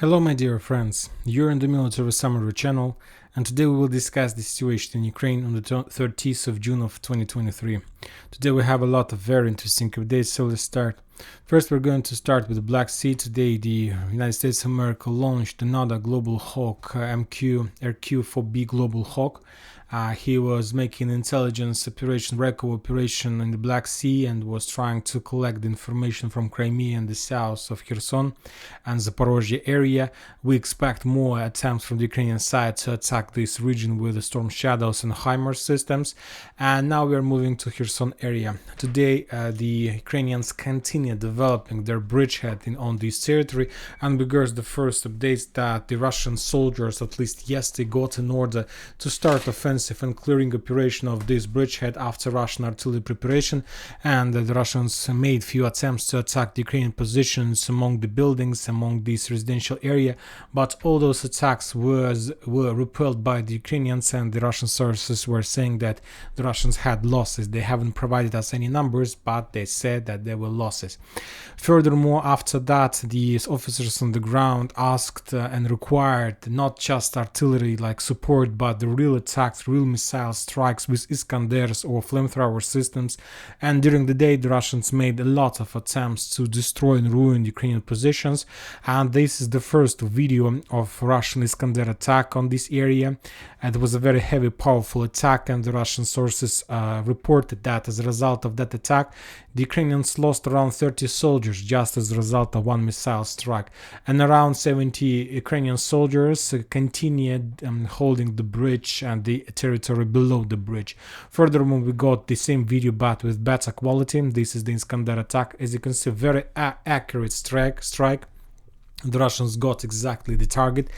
Hello my dear friends, you're in the Military Summary channel, and today we will discuss the situation in Ukraine on the 30th of June of 2023. Today we have a lot of very interesting updates, so let's start. First we're going to start with the Black Sea. Today the United States of America launched another Global Hawk RQ-4B Global Hawk. He was making intelligence operation, RECO operation in the Black Sea, and was trying to collect the information from Crimea and the south of Kherson and Zaporizhzhia area. We expect more attempts from the Ukrainian side to attack this region with the Storm Shadows and HIMARS systems. And now we are moving to Kherson area. Today the Ukrainians continue developing their bridgehead on this territory, and because the first updates that the Russian soldiers, at least yesterday, got an order to start offensive and clearing operation of this bridgehead after Russian artillery preparation, and the Russians made few attempts to attack the Ukrainian positions among the buildings, among this residential area, but all those attacks were repelled by the Ukrainians, and the Russian sources were saying that the Russians had losses. They haven't provided us any numbers, but they said that there were losses. Furthermore, after that, the officers on the ground asked and required not just artillery like support, but the real attacks, real missile strikes with Iskanders or flamethrower systems. And during the day the Russians made a lot of attempts to destroy and ruin Ukrainian positions, and this is the first video of Russian Iskander attack on this area. It was a very heavy, powerful attack, and the Russian sources reported that as a result of that attack the Ukrainians lost around 30 soldiers just as a result of one missile strike, and around 70 Ukrainian soldiers continued holding the bridge and the territory below the bridge. Furthermore, we got the same video but with better quality. This is the Iskander attack. As you can see, very accurate strike. The Russians got exactly the target,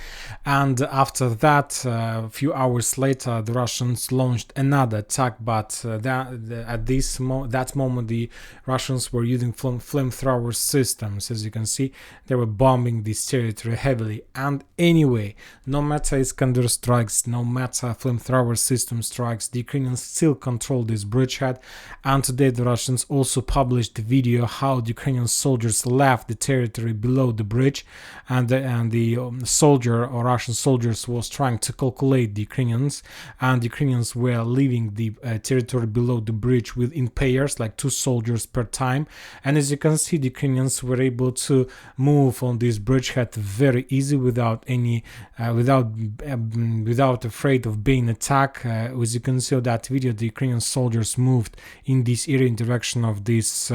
and after that, a few hours later, the Russians launched another attack. But at that moment, the Russians were using flamethrower systems. As you can see, they were bombing this territory heavily. And anyway, no matter Iskander strikes, no matter flamethrower system strikes, the Ukrainians still control this bridgehead. And today, the Russians also published the video how the Ukrainian soldiers left the territory below the bridge. And the soldier or Russian soldiers was trying to calculate the Ukrainians, and the Ukrainians were leaving the territory below the bridge in pairs, like 2 soldiers per time. And as you can see, the Ukrainians were able to move on this bridgehead very easy without any without afraid of being attacked. As you can see on that video, the Ukrainian soldiers moved in this area in direction of these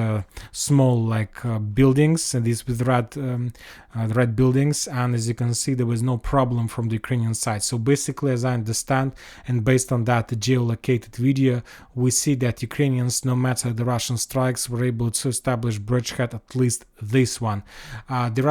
small buildings, and these with red buildings, and as you can see, there was no problem from the Ukrainian side. So basically, as I understand, and based on that geolocated video, we see that Ukrainians, no matter the Russian strikes, were able to establish bridgehead, at least this one. The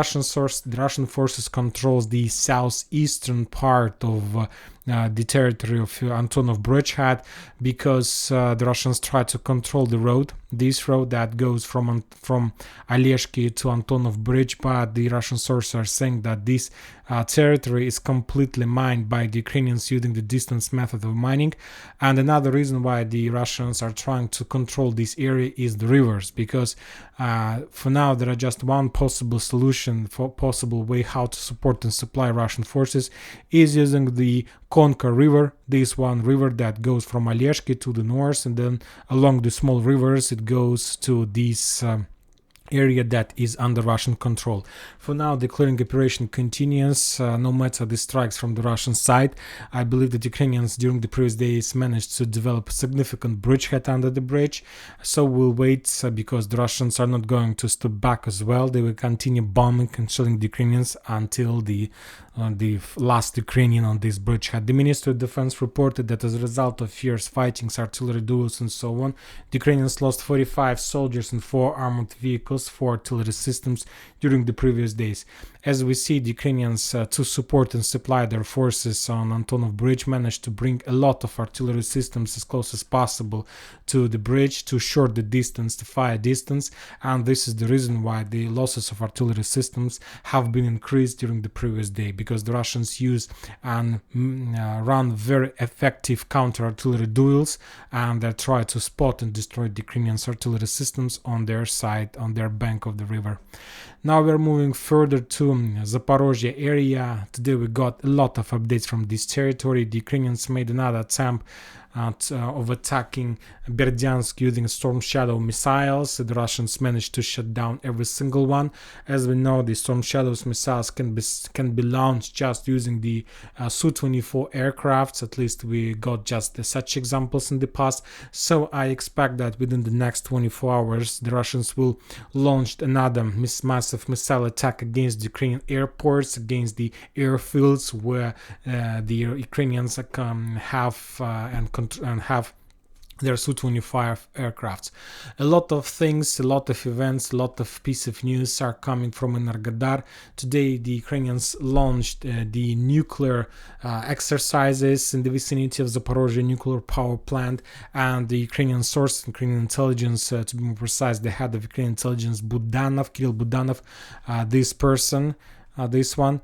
Russian forces controls the southeastern part of the territory of Antonov bridgehead, because the Russians try to control the road, this road that goes from Oleshki to Antonov bridge, but the Russian sources are saying that this territory is completely mined by the Ukrainians using the distance method of mining. And another reason why the Russians are trying to control this area is the rivers, because for now there are just one possible solution, for possible way how to support and supply Russian forces is using the Konka river, this one river that goes from Oleshki to the north, and then along the small rivers it goes to this area that is under Russian control. For now, the clearing operation continues, no matter the strikes from the Russian side. I believe that Ukrainians during the previous days managed to develop a significant bridgehead under the bridge, so we'll wait, because the Russians are not going to step back as well. They will continue bombing and shelling the Ukrainians until the last Ukrainian on this bridgehead. The Ministry of Defense reported that as a result of fierce fightings, artillery duels and so on, the Ukrainians lost 45 soldiers and 4 armored vehicles, 4 artillery systems during the previous days. As we see, the Ukrainians, to support and supply their forces on Antonov Bridge, managed to bring a lot of artillery systems as close as possible to the bridge to short the distance, the fire distance, and this is the reason why the losses of artillery systems have been increased during the previous day, because the Russians use and run very effective counter-artillery duels, and they try to spot and destroy the Ukrainian artillery systems on their side, on their bank of the river. Now we're moving further to Zaporizhzhia area. Today we got a lot of updates from this territory. The Ukrainians made another attempt of attacking Berdyansk using Storm Shadow missiles. The Russians managed to shut down every single one. As we know, the Storm Shadows missiles can be launched just using the Su-24 aircrafts. At least we got just such examples in the past. So I expect that within the next 24 hours, the Russians will launch another massive missile attack against the Ukrainian airports, against the airfields where the Ukrainians have their Su-25 aircrafts. A lot of things, a lot of events, a lot of piece of news are coming from Energodar. Today the Ukrainians launched the nuclear exercises in the vicinity of Zaporizhzhia nuclear power plant, and the Ukrainian source, Ukrainian intelligence, to be more precise, the head of Ukrainian intelligence, Kirill Budanov, this one,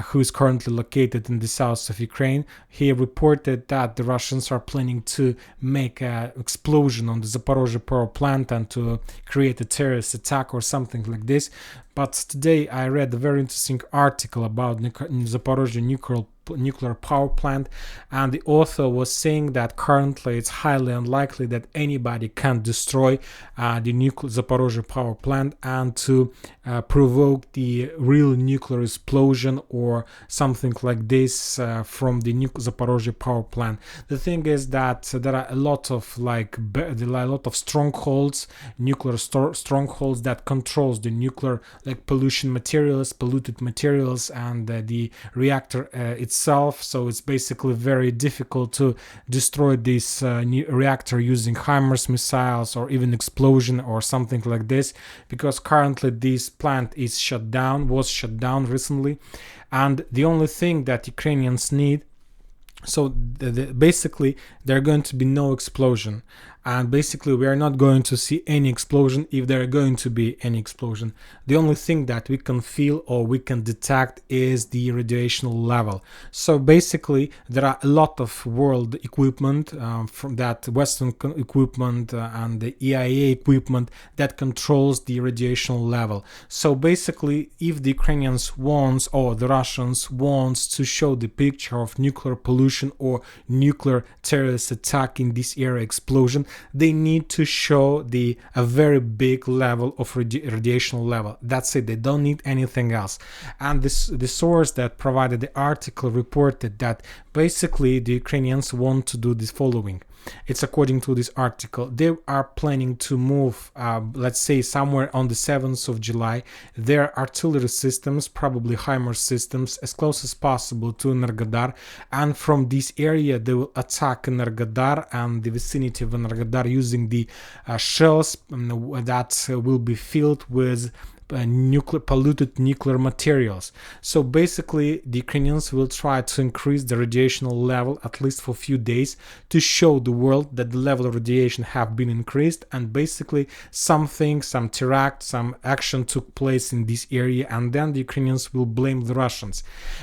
who is currently located in the south of Ukraine, he reported that the Russians are planning to make an explosion on the Zaporizhzhia power plant and to create a terrorist attack or something like this. But today I read a very interesting article about Zaporizhzhia nuclear power plant, and the author was saying that currently it's highly unlikely that anybody can destroy the Zaporizhzhia power plant and to provoke the real nuclear explosion or something like this from the Zaporizhzhia power plant. The thing is that there are a lot of strongholds, nuclear strongholds that controls the nuclear polluted materials and the reactor itself. So it's basically very difficult to destroy this reactor using HIMARS missiles or even explosion or something like this, because currently this plant was shut down recently, and the only thing that Ukrainians need, so basically there are going to be no explosion, and basically we are not going to see any explosion if there are going to be any explosion. The only thing that we can feel or we can detect is the radiation level. So basically there are a lot of world equipment, from that Western equipment and the EIA equipment that controls the radiation level. So basically if the Ukrainians wants or the Russians wants to show the picture of nuclear pollution or nuclear terrorist attack in this area, explosion, they need to show a very big level of radiation level. That's it. They don't need anything else. And the source that provided the article reported that basically the Ukrainians want to do the following. It's according to this article. They are planning to move, let's say somewhere on the 7th of July, their artillery systems, probably HIMARS systems, as close as possible to Energodar, and from this area they will attack Energodar and the vicinity of Energodar using the shells that will be filled with polluted nuclear materials. So basically the Ukrainians will try to increase the radiation level at least for a few days to show the world that the level of radiation have been increased, and basically some terract, some action took place in this area, and then the Ukrainians will blame the Russians.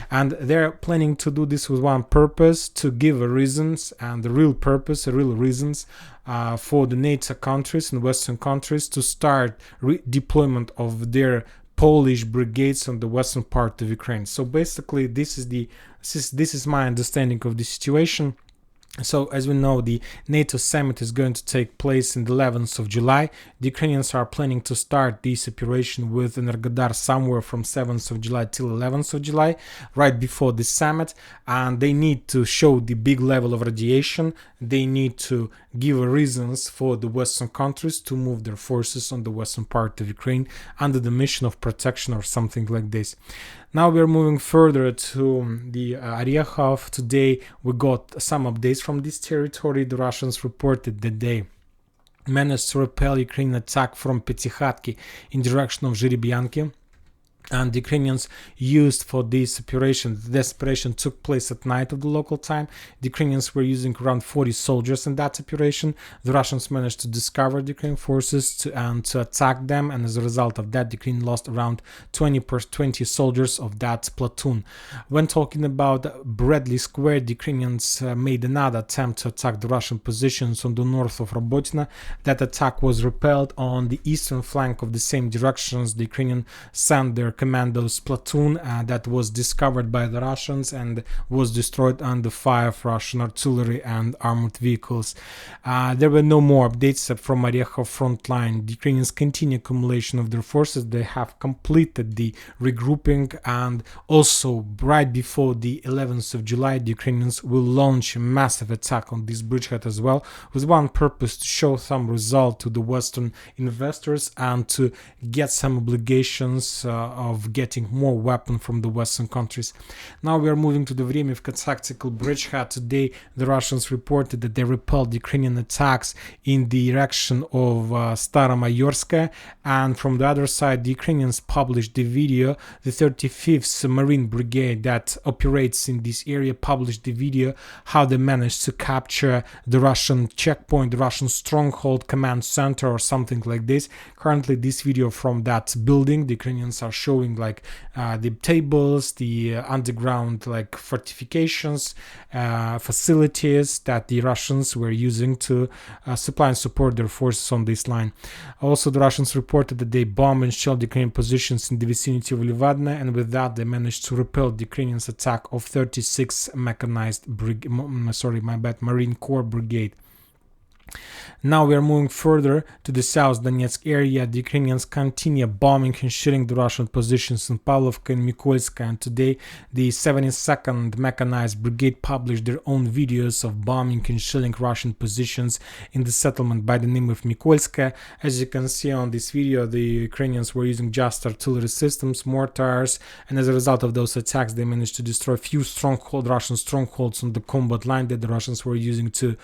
And they're planning to do this with one purpose, to give reasons, and the real reasons for the NATO countries and Western countries to start redeployment of their Polish brigades on the western part of Ukraine. So basically this is my understanding of the situation. So as we know, the NATO summit is going to take place in the 11th of July. The Ukrainians are planning to start this operation with Energodar somewhere from 7th of July till 11th of July, right before the summit. And they need to show the big level of radiation. They need to give reasons for the Western countries to move their forces on the western part of Ukraine under the mission of protection or something like this. Now we are moving further to the Orykhov. Today we got some updates from this territory. The Russians reported that they managed to repel Ukrainian attack from Pityhatky in direction of Zhiribyanki, and the Ukrainians used for this operation. This operation took place at night of the local time. The Ukrainians were using around 40 soldiers in that operation. The Russians managed to discover the Ukrainian forces and to attack them, and as a result of that, the Ukraine lost around 20 soldiers of that platoon. When talking about Bradley Square, the Ukrainians made another attempt to attack the Russian positions on the north of Robotyne. That attack was repelled. On the eastern flank of the same directions, the Ukrainians sent their commandos platoon that was discovered by the Russians and was destroyed under fire of Russian artillery and armored vehicles. There were no more updates from Orekhov front line. The Ukrainians continue accumulation of their forces. They have completed the regrouping, and also right before the 11th of July, the Ukrainians will launch a massive attack on this bridgehead as well, with one purpose: to show some result to the Western investors and to get some obligations of getting more weapons from the Western countries. Now we are moving to the Vremivka tactical bridgehead. Today the Russians reported that they repelled Ukrainian attacks in the direction of Staromayorska, and from the other side the Ukrainians published the video. The 35th Marine Brigade that operates in this area published the video how they managed to capture the Russian checkpoint, the Russian stronghold command center or something like this. Currently this video from that building, the Ukrainians are showing like the tables, the underground like fortifications, facilities that the Russians were using to supply and support their forces on this line. Also the Russians reported that they bombed and shelled Ukrainian positions in the vicinity of Livadna, and with that they managed to repel the Ukrainians' attack of 36 mechanized Marine Corps Brigade. Now we are moving further to the South Donetsk area. The Ukrainians continue bombing and shooting the Russian positions in Pavlovka and Mykolaiska, and today the 72nd Mechanized Brigade published their own videos of bombing and shelling Russian positions in the settlement by the name of Mykolaiska. As you can see on this video, the Ukrainians were using just artillery systems, mortars, and as a result of those attacks they managed to destroy a few Russian strongholds on the combat line that the Russians were using to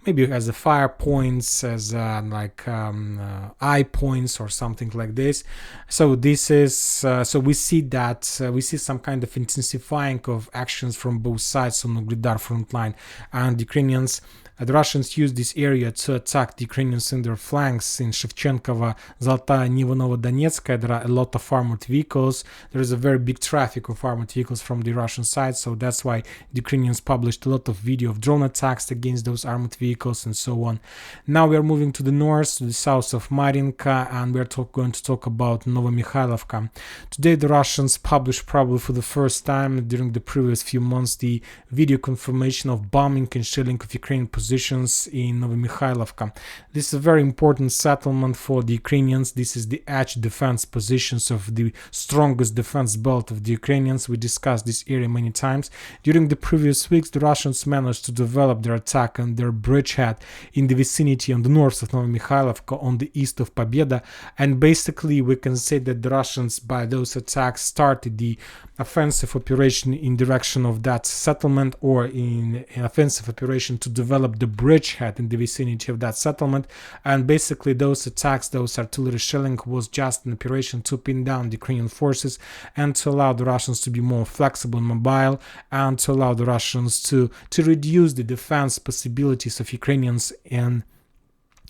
maybe as a fire points, as eye points or something like this. So this is so we see that we see some kind of intensifying of actions from both sides on the Ugledar front line, and Ukrainians. The Russians used this area to attack the Ukrainians in their flanks in Shevchenkova, Zaltaya, Novodonetsk. There are a lot of armored vehicles. There is a very big traffic of armored vehicles from the Russian side, so that's why the Ukrainians published a lot of video of drone attacks against those armored vehicles and so on. Now we are moving to the north, to the south of Marinka, and we are going to talk about Novomykhailovka. Today the Russians published, probably for the first time during the previous few months, the video confirmation of bombing and shelling of Ukrainian positions in Novomykhailovka. This is a very important settlement for the Ukrainians. This is the edge defense positions of the strongest defense belt of the Ukrainians. We discussed this area many times. During the previous weeks, the Russians managed to develop their attack on their bridgehead in the vicinity on the north of Novomykhailovka, on the east of Pobeda, and basically we can say that the Russians by those attacks started the offensive operation in direction of that settlement, or in an offensive operation to develop the bridgehead in the vicinity of that settlement. And basically those attacks, those artillery shelling, was just an operation to pin down the Ukrainian forces and to allow the Russians to be more flexible and mobile, and to allow the Russians to reduce the defense possibilities of Ukrainians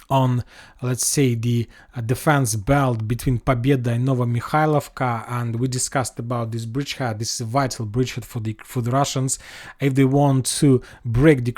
on, let's say, the defense belt between Pobeda and Novomykhailovka. And we discussed about this bridgehead. This is a vital bridgehead for the Russians. If they want to break the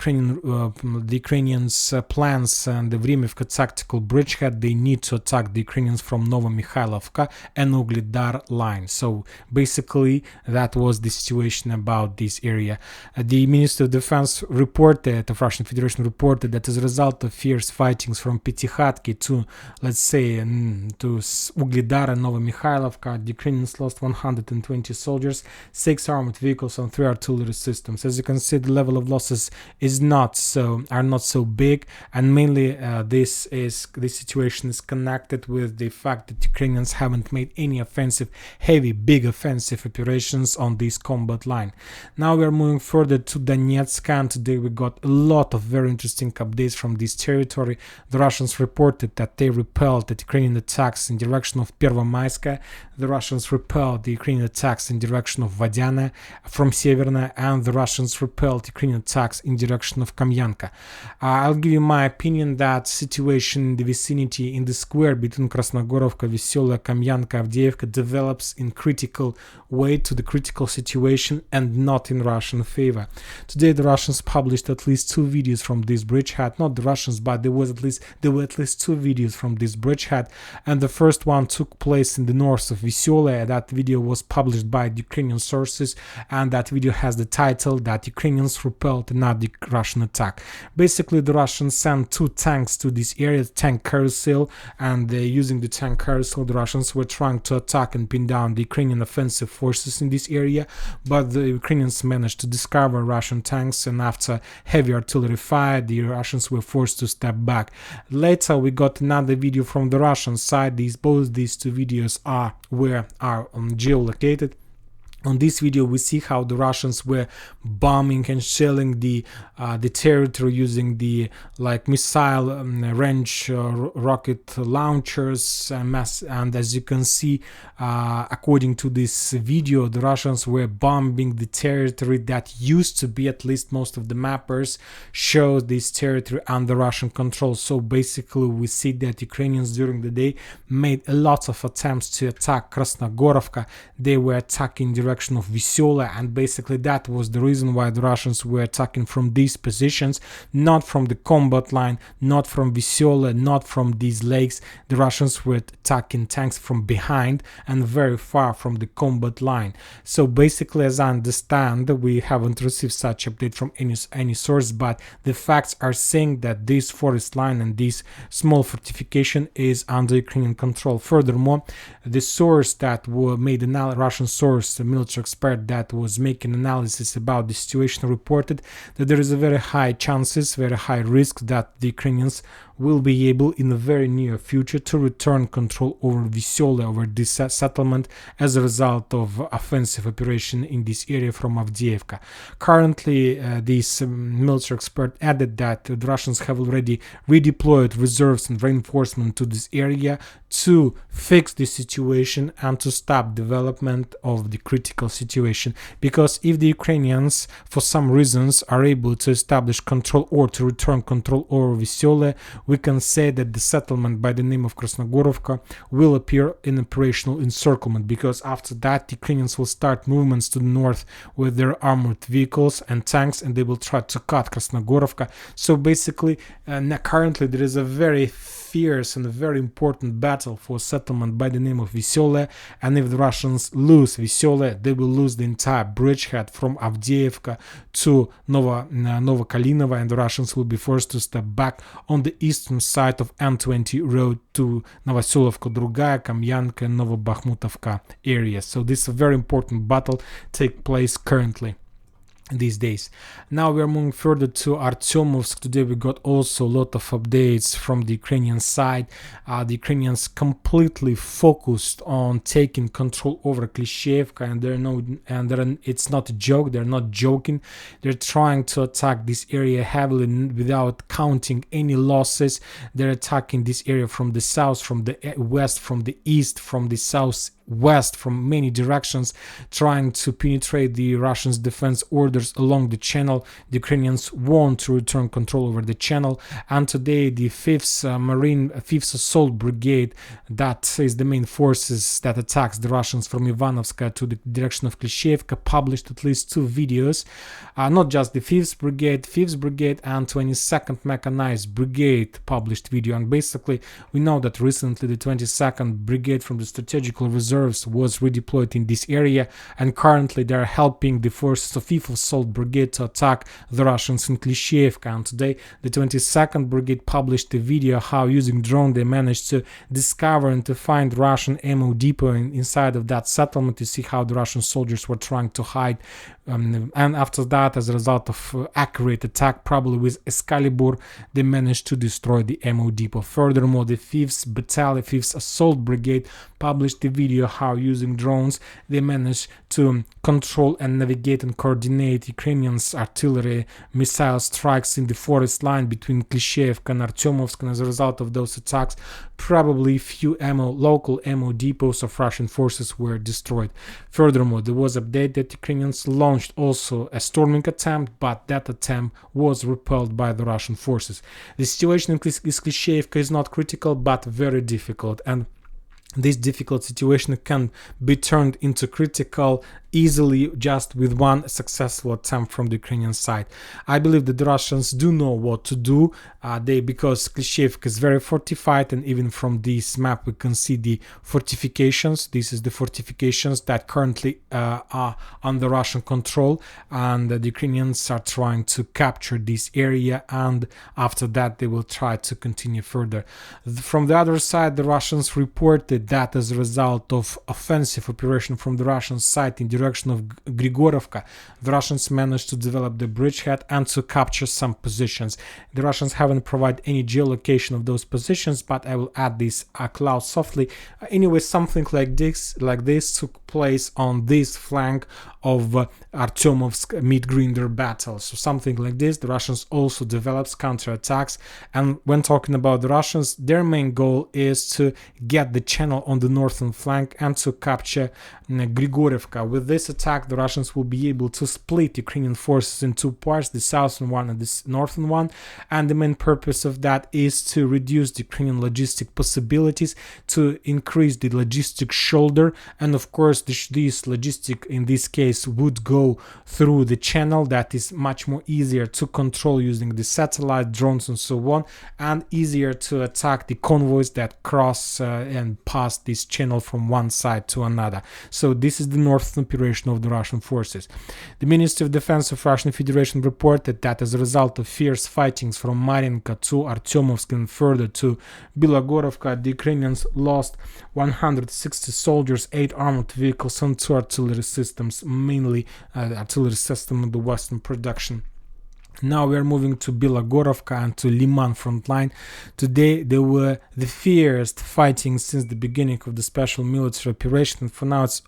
Ukrainians' plans and the Vremivka tactical bridgehead, they need to attack the Ukrainians from Novomykhailovka and Ugledar line. So basically that was the situation about this area. The Minister of Defense reported, of Russian Federation reported, that as a result of fierce fightings from Pityhatky to, let's say, to Ugledar and Novomykhailovka, the Ukrainians lost 120 soldiers, 6 armored vehicles, and 3 artillery systems. As you can see, the level of losses are not so big, and mainly this situation is connected with the fact that Ukrainians haven't made any big offensive operations on this combat line. Now we are moving further to Donetsk, and today we got a lot of very interesting updates from this territory. The Russians reported that they repelled the Ukrainian attacks in direction of Pervomaiska. The Russians repelled the Ukrainian attacks in direction of Vodyane from Severna, and the Russians repelled Ukrainian attacks in direction of Kamyanka. I'll give you my opinion that situation in the vicinity, in the square between Krasnogorovka, Veselaya, Kamyanka, Avdiivka develops in critical way to the critical situation and not in Russian favor. Today the Russians published at least 2 videos from this bridgehead. Not the Russians, but there was at least There were at least 2 videos from this bridgehead, and the first one took place in the north of Vysyola. That video was published by Ukrainian sources, and that video has the title that Ukrainians repelled another Russian attack. Basically, the Russians sent 2 tanks to this area, tank carousel, and using the tank carousel, the Russians were trying to attack and pin down the Ukrainian offensive forces in this area, but the Ukrainians managed to discover Russian tanks, and after heavy artillery fire, the Russians were forced to step back. Later, we got another video from the Russian side. Both these 2 videos are geolocated. On this video, we see how the Russians were bombing and shelling the territory using the missile range rocket launchers and as you can see, according to this video, the Russians were bombing the territory that used to be, at least most of the mappers show this territory under Russian control. So basically, we see that Ukrainians during the day made a lot of attempts to attack Krasnogorovka. They were attacking direction of Vysyola, and basically that was the reason why the Russians were attacking from these positions, not from the combat line, not from Vysyola, not from these lakes. The Russians were attacking tanks from behind and very far from the combat line. So basically, as I understand, we haven't received such update from any source, but the facts are saying that this forest line and this small fortification is under Ukrainian control. Furthermore, the source that made a Russian source, military expert that was making analysis about the situation, reported that there is a very high chances, very high risk that the Ukrainians will be able in the very near future to return control over Vysyola, over this settlement, as a result of offensive operation in this area from Avdiivka. Currently, this military expert added that the Russians have already redeployed reserves and reinforcement to this area to fix the situation and to stop development of the critical situation. Because if the Ukrainians, for some reasons, are able to establish control or to return control over Vysyola, we can say that the settlement by the name of Krasnogorovka will appear in operational encirclement, because after that Ukrainians will start movements to the north with their armored vehicles and tanks, and they will try to cut Krasnogorovka. So basically, currently there is a very fierce and a very important battle for settlement by the name of Vysyola, and if the Russians lose Vysyola, they will lose the entire bridgehead from Avdiivka to Novokalinovo, and the Russians will be forced to step back on the eastern side of N20 road to Novoselivka Drugaya, Kamyanka and Novobakhmutovka areas. So this is a very important battle take place currently these days. Now we are moving further to Artyomovsk. Today we got also a lot of updates from the Ukrainian side. The Ukrainians completely focused on taking control over Klishchiivka, and it's not a joke. They're not joking. They're trying to attack this area heavily without counting any losses. They're attacking this area from the south, from the west, from the east, from the southwest, from many directions, trying to penetrate the Russians' defense orders along the channel. The Ukrainians want to return control over the channel, and today the 5th Assault Brigade, that is the main forces that attacks the Russians from Ivanovska to the direction of Klishchiivka, published at least 2 videos. Not just the 5th Brigade and 22nd Mechanized Brigade published video, and basically we know that recently the 22nd Brigade from the Strategical Reserve was redeployed in this area, and currently they are helping the forces of 5th Assault Brigade to attack the Russians in Klishchiivka. And today the 22nd Brigade published a video how using drone they managed to discover and to find Russian ammo depot inside of that settlement. You see how the Russian soldiers were trying to hide, and after that, as a result of accurate attack, probably with Excalibur, they managed to destroy the ammo depot. Furthermore, the 5th Assault Brigade published a video how using drones they managed to control and navigate and coordinate Ukrainians' artillery missile strikes in the forest line between Klishchiivka and Artyomovsk, and as a result of those attacks, probably few local ammo depots of Russian forces were destroyed. Furthermore, there was update that Ukrainians launched also a storming attempt, but that attempt was repelled by the Russian forces. The situation in Klishchiivka is not critical but very difficult, and this difficult situation can be turned into critical easily just with one successful attempt from the Ukrainian side. I believe that the Russians do know what to do, because Klishchiivka is very fortified, and even from this map we can see the fortifications. This is the fortifications that currently are under Russian control, and the Ukrainians are trying to capture this area, and after that they will try to continue further. From the other side, the Russians reported that as a result of offensive operation from the Russian side in direction of Grigorovka, the Russians managed to develop the bridgehead and to capture some positions. The Russians haven't provided any geolocation of those positions, but I will add this cloud softly. Anyway, something like this took place on this flank of Artyomovsk mid-Grinder battle. So something like this. The Russians also develops counterattacks, and when talking about the Russians, their main goal is to get the channel on the northern flank and to capture Grigorivka. With this attack, the Russians will be able to split Ukrainian forces in two parts, the southern one and the northern one, and the main purpose of that is to reduce the Ukrainian logistic possibilities, to increase the logistic shoulder, and of course this logistic in this case would go through the channel that is much more easier to control using the satellite drones and so on, and easier to attack the convoys that cross and pass this channel from one side to another. So this is the northern operation of the Russian forces. The Ministry of Defense of Russian Federation reported that as a result of fierce fightings from Marinka to Artyomovsk and further to Bilogorovka, the Ukrainians lost 160 soldiers, 8 armored vehicles and 2 artillery systems, mainly artillery system of the Western production. Now we are moving to Bilogorovka and to Liman frontline. Today there were the fiercest fighting since the beginning of the special military operation, and for now it's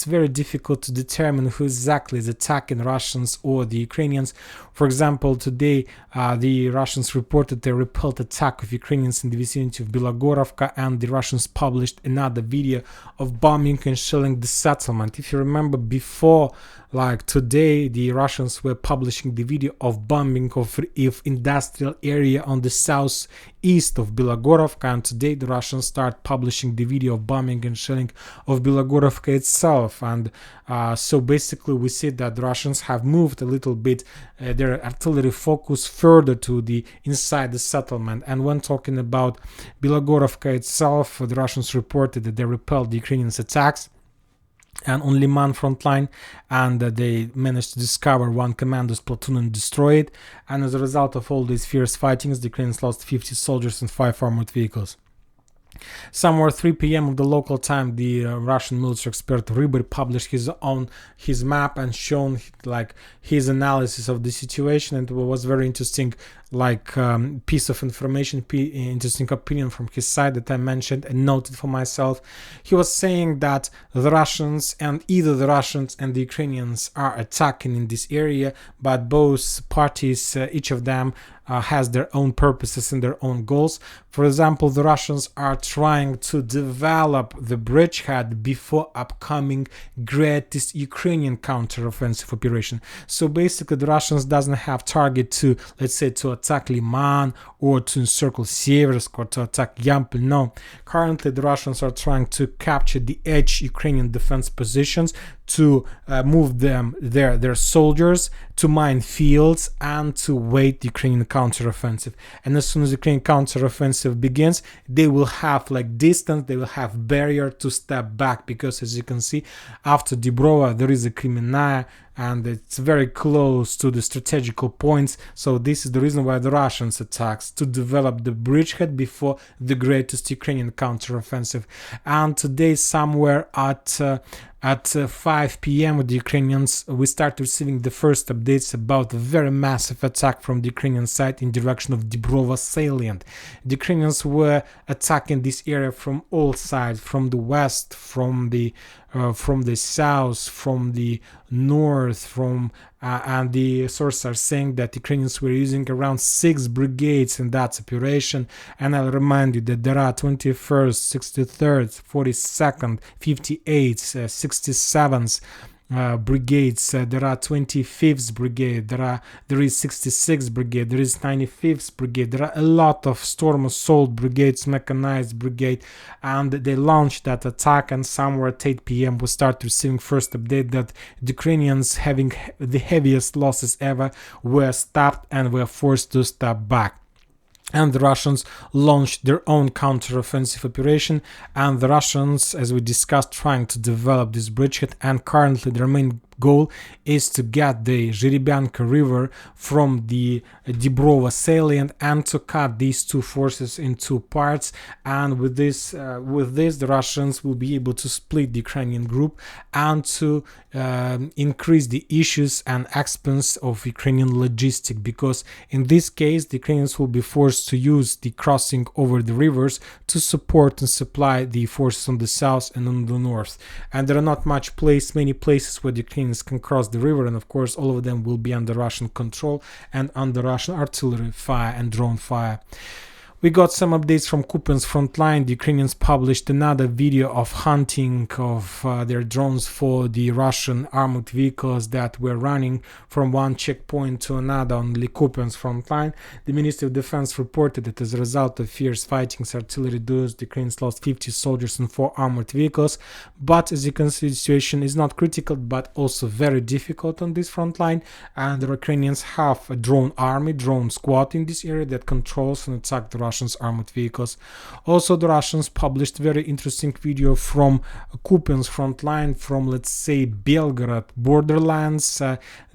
very difficult to determine who exactly is attacking, Russians or the Ukrainians. For example, today the Russians reported a repelled attack of Ukrainians in the vicinity of Bilogorovka, and the Russians published another video of bombing and shelling the settlement. If you remember before, like today, the Russians were publishing the video of bombing of industrial area on the southeast of Bilogorovka, and today the Russians start publishing the video of bombing and shelling of Bilogorovka itself. And so basically we see that the Russians have moved a little bit their artillery focus further to the inside the settlement. And when talking about Bilogorovka itself, the Russians reported that they repelled the Ukrainians' attacks and on Liman frontline, and they managed to discover one commando's platoon and destroy it. And as a result of all these fierce fightings, the Ukrainians lost 50 soldiers and 5 armored vehicles. Somewhere 3 p.m. of the local time, the Russian military expert Rybar published his map and shown like his analysis of the situation, and it was very interesting piece of information, interesting opinion from his side that I mentioned and noted for myself. He was saying that the Russians and either the Russians and the Ukrainians are attacking in this area, but both parties, each of them has their own purposes and their own goals. For example, the Russians are trying to develop the bridgehead before upcoming greatest Ukrainian counteroffensive operation. So basically the Russians doesn't have target to, let's say, to attack Liman or to encircle Seversk or to attack Yampol. No, currently the Russians are trying to capture the edge Ukrainian defense positions, to move their soldiers, to mine fields, and to wait the Ukrainian counteroffensive. And as soon as the Ukrainian counteroffensive begins, they will have distance, they will have barrier to step back, because as you can see, after Dibrova there is a Kreminna, and it's very close to the strategical points. So this is the reason why the Russians attacks, to develop the bridgehead before the greatest Ukrainian counteroffensive. And today somewhere at 5 p.m. with the Ukrainians, we start receiving the first updates about a very massive attack from the Ukrainian side in direction of Dibrova salient. The Ukrainians were attacking this area from all sides, from the west, from the south, from the north, and the sources are saying that Ukrainians were using around 6 brigades in that operation. And I'll remind you that there are 21st, 63rd, 42nd, 58th, 67th, brigades. There are 25th brigade, there is 66th brigade, there is 95th brigade. There are a lot of storm assault brigades, mechanized brigade, and they launched that attack, and somewhere at 8 p.m. we start receiving first update that the Ukrainians, having the heaviest losses ever, were stopped and were forced to step back. And the Russians launched their own counter-offensive operation, and the Russians, as we discussed, trying to develop this bridgehead, and currently their main goal is to get the Zhiribyanka river from the Dibrova salient and to cut these two forces in two parts. And with this the Russians will be able to split the Ukrainian group and to increase the issues and expense of Ukrainian logistic, because in this case the Ukrainians will be forced to use the crossing over the rivers to support and supply the forces on the south and on the north. And there are not many places where the Ukrainians can cross the river, and of course all of them will be under Russian control and under Russian artillery fire and drone fire. We got some updates from Kupyansk frontline. The Ukrainians published another video of hunting of their drones for the Russian armored vehicles that were running from one checkpoint to another on the Kupyansk frontline. The Ministry of Defense reported that as a result of fierce fighting, artillery duels, the Ukrainians lost 50 soldiers and 4 armored vehicles. But as you can see, the situation is not critical but also very difficult on this front line, and the Ukrainians have a drone army, drone squad in this area that controls and attacks the Russians armored vehicles. Also, the Russians published very interesting video from Kupyansk front line, from, let's say, Belgorod borderlands.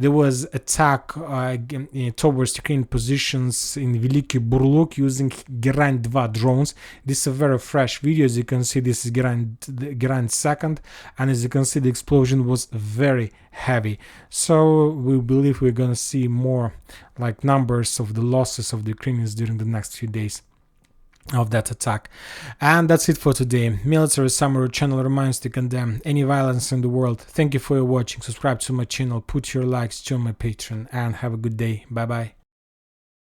There was attack towards Ukrainian positions in Velyky Burluk using Geraint 2 drones. This is a very fresh video. As you can see, this is Geraint 2nd, and as you can see, the explosion was very heavy. So we believe we're gonna see more like numbers of the losses of the Ukrainians during the next few days of that attack. And that's it for today. Military Summary channel reminds to condemn any violence in the world. Thank you for your watching. Subscribe to my channel, put your likes, join my Patreon, and have a good day. Bye bye.